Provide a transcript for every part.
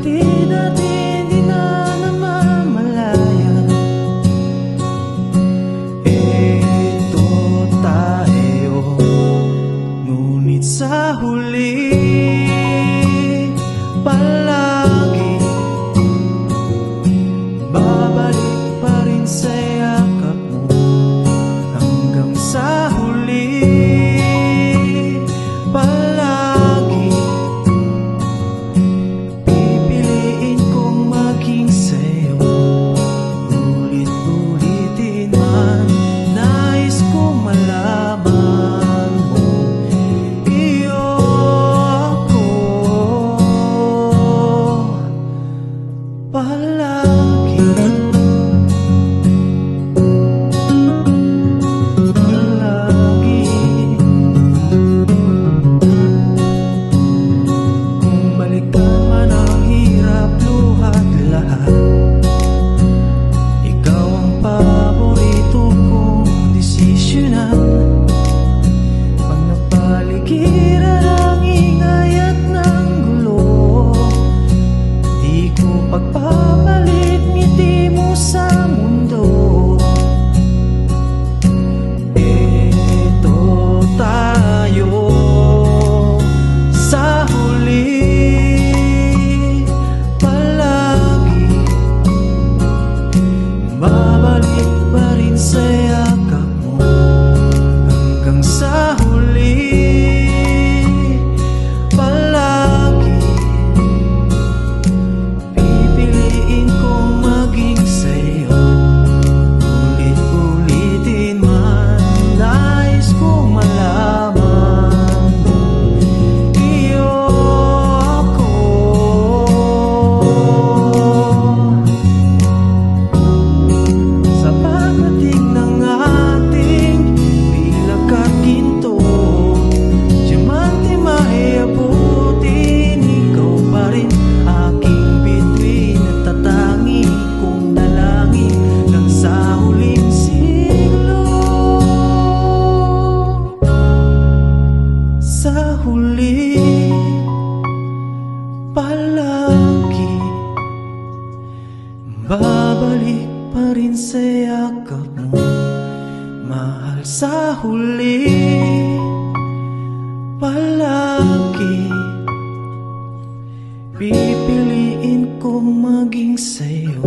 Di dati di na namamalayan. Eto tayo, ngunit sa huli palagi babalik pa rin sa yakap mo. Hanggang sa huli palagi pipiliin kong maging sa'yo. Ulit-ulitin man, nais kong malaman mo iyo ako palagi. Pagpapalit ngiti mo sa mundo. Eto tayo sa huli palagi babalik pa rin sa yakap mo. Hanggang sa huli palagi pipiliin kong maging sa'yo. Ulit-ulitin man, nais kong malaman mo iyo ako. Sa pagdating ng ating bilag at ginto, diamante maiabutin, ikaw pa rin aking bituin at tatangi kong dalangin hanggang sa huling siglo. Sa huli palagi babalik pa rin sa yakap mo, mahal. Sa huli palagi pipiliin kong maging sa'yo.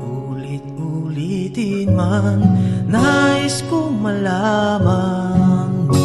Ulit-ulitin man, nais kong malaman mo